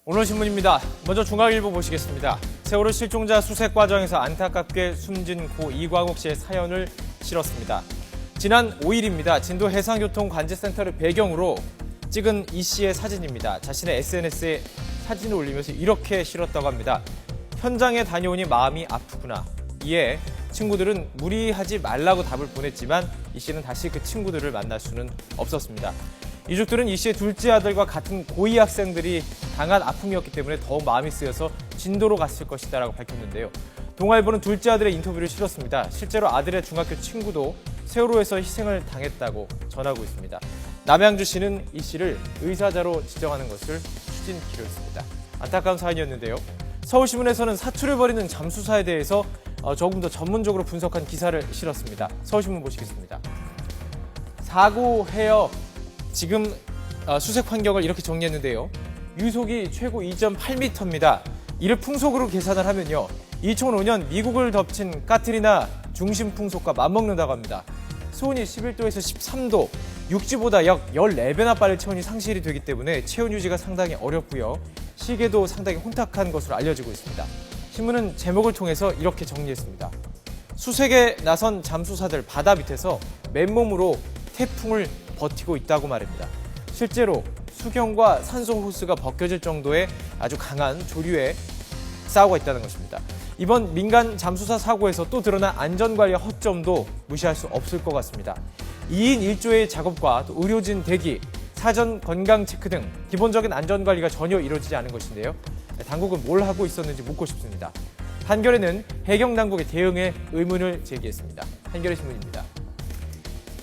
오늘 신문입니다. 먼저 중앙일보 보시겠습니다. 세월호 실종자 수색 과정에서 안타깝게 숨진 고 이광욱 씨의 사연을 실었습니다. 지난 5일입니다. 진도 해상교통관제센터를 배경으로 찍은 이 씨의 사진입니다. 자신의 SNS에 사진을 올리면서 이렇게 실었다고 합니다. 현장에 다녀오니 마음이 아프구나. 이에 친구들은 무리하지 말라고 답을 보냈지만 이 씨는 다시 그 친구들을 만날 수는 없었습니다. 유족들은 이 씨의 둘째 아들과 같은 고2 학생들이 당한 아픔이었기 때문에 더욱 마음이 쓰여서 진도로 갔을 것이다라고 밝혔는데요. 동아일보는 둘째 아들의 인터뷰를 실었습니다. 실제로 아들의 중학교 친구도 세월호에서 희생을 당했다고 전하고 있습니다. 남양주시는 이 씨를 의사자로 지정하는 것을 추진키로 했습니다. 안타까운 사연이었는데요. 서울신문에서는 사투를 벌이는 잠수사에 대해서 조금 더 전문적으로 분석한 기사를 실었습니다. 서울신문 보시겠습니다. 사고 해역 지금 수색 환경을 이렇게 정리했는데요. 유속이 최고 2.8m입니다. 이를 풍속으로 계산을 하면요. 2005년 미국을 덮친 까트리나 중심 풍속과 맞먹는다고 합니다. 수온이 11도에서 13도, 육지보다 약 14배나 빠른 체온이 상실이 되기 때문에 체온 유지가 상당히 어렵고요. 시계도 상당히 혼탁한 것으로 알려지고 있습니다. 신문은 제목을 통해서 이렇게 정리했습니다. 수색에 나선 잠수사들 바다 밑에서 맨몸으로 태풍을 버티고 있다고 말입니다. 실제로 수경과 산소 호스가 벗겨질 정도의 아주 강한 조류에 싸우고 있다는 것입니다. 이번 민간 잠수사 사고에서 또 드러난 안전관리의 허점도 무시할 수 없을 것 같습니다. 2인 1조의 작업과 또 의료진 대기, 사전 건강 체크 등 기본적인 안전관리가 전혀 이루어지지 않은 것인데요. 당국은 뭘 하고 있었는지 묻고 싶습니다. 한겨레는 해경당국의 대응에 의문을 제기했습니다. 한겨레 신문입니다.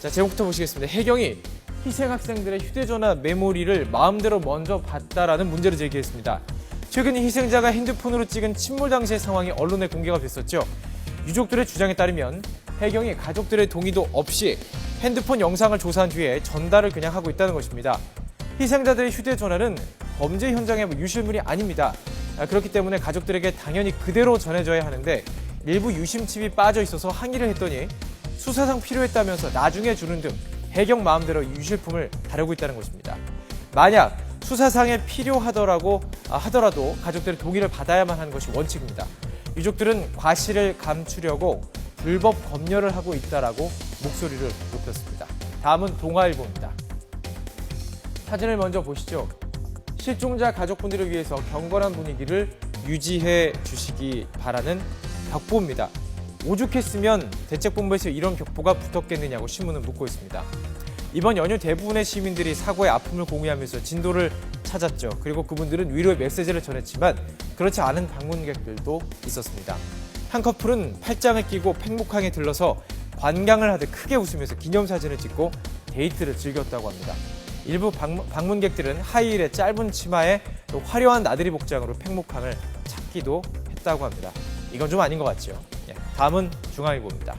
자, 제목부터 보시겠습니다. 해경이 희생학생들의 휴대전화 메모리를 마음대로 먼저 봤다라는 문제를 제기했습니다. 최근 희생자가 핸드폰으로 찍은 침몰 당시의 상황이 언론에 공개가 됐었죠. 유족들의 주장에 따르면 해경이 가족들의 동의도 없이 핸드폰 영상을 조사한 뒤에 전달을 그냥 하고 있다는 것입니다. 희생자들의 휴대전화는 범죄 현장의 유실물이 아닙니다. 그렇기 때문에 가족들에게 당연히 그대로 전해져야 하는데 일부 유심칩이 빠져 있어서 항의를 했더니 수사상 필요했다면서 나중에 주는 등 해경 마음대로 유실품을 다루고 있다는 것입니다. 만약 수사상에 필요하더라도 가족들의 동의를 받아야만 하는 것이 원칙입니다. 유족들은 과실을 감추려고 불법 검열을 하고 있다라고 목소리를 높였습니다. 다음은 동아일보입니다. 사진을 먼저 보시죠. 실종자 가족분들을 위해서 경건한 분위기를 유지해 주시기 바라는 벽보입니다. 오죽했으면 대책본부에서 이런 벽보가 붙었겠느냐고 신문은 묻고 있습니다. 이번 연휴 대부분의 시민들이 사고의 아픔을 공유하면서 진도를 찾았죠. 그리고 그분들은 위로의 메시지를 전했지만 그렇지 않은 방문객들도 있었습니다. 한 커플은 팔짱을 끼고 팽목항에 들러서 관광을 하듯 크게 웃으면서 기념사진을 찍고 데이트를 즐겼다고 합니다. 일부 방문객들은 하이힐에 짧은 치마에 또 화려한 나들이 복장으로 팽목항을 찾기도 했다고 합니다. 이건 좀 아닌 것 같죠. 다음은 중앙일보입니다.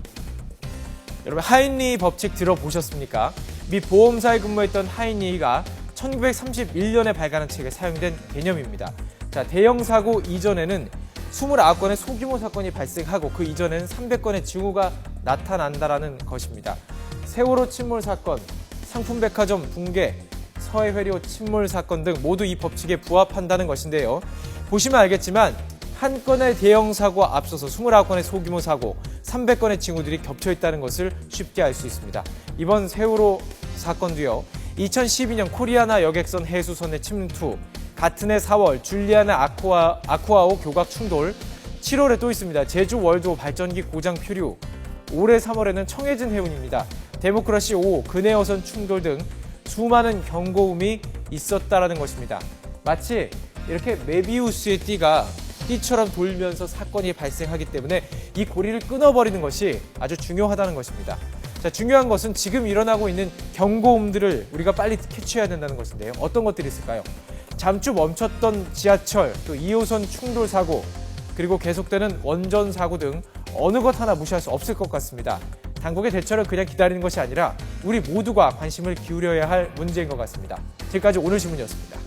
여러분, 하인리 법칙 들어보셨습니까? 미 보험사에 근무했던 하인리가 1931년에 발간한 책에 사용된 개념입니다. 자, 대형 사고 이전에는 29건의 소규모 사건이 발생하고 그 이전에는 300건의 징후가 나타난다라는 것입니다. 세월호 침몰 사건, 상품백화점 붕괴, 서해회로 침몰 사건 등 모두 이 법칙에 부합한다는 것인데요. 보시면 알겠지만 한 건의 대형 사고와 앞서서 29건의 소규모 사고, 300건의 징후들이 겹쳐 있다는 것을 쉽게 알 수 있습니다. 이번 세월호 사건도요. 2012년 코리아나 여객선 해수선의 침투, 같은 해 4월 줄리아나 아쿠아오 교각 충돌, 7월에 또 있습니다. 제주 월드호 발전기 고장 표류, 올해 3월에는 청해진 해운입니다. 데모크라시 5, 근해어선 충돌 등 수많은 경고음이 있었다라는 것입니다. 마치 이렇게 메비우스의 띠처럼 돌면서 사건이 발생하기 때문에 이 고리를 끊어버리는 것이 아주 중요하다는 것입니다. 자, 중요한 것은 지금 일어나고 있는 경고음들을 우리가 빨리 캐치해야 된다는 것인데요. 어떤 것들이 있을까요? 잠시 멈췄던 지하철, 또 2호선 충돌 사고, 그리고 계속되는 원전 사고 등 어느 것 하나 무시할 수 없을 것 같습니다. 당국의 대처를 그냥 기다리는 것이 아니라 우리 모두가 관심을 기울여야 할 문제인 것 같습니다. 지금까지 오늘 신문이었습니다.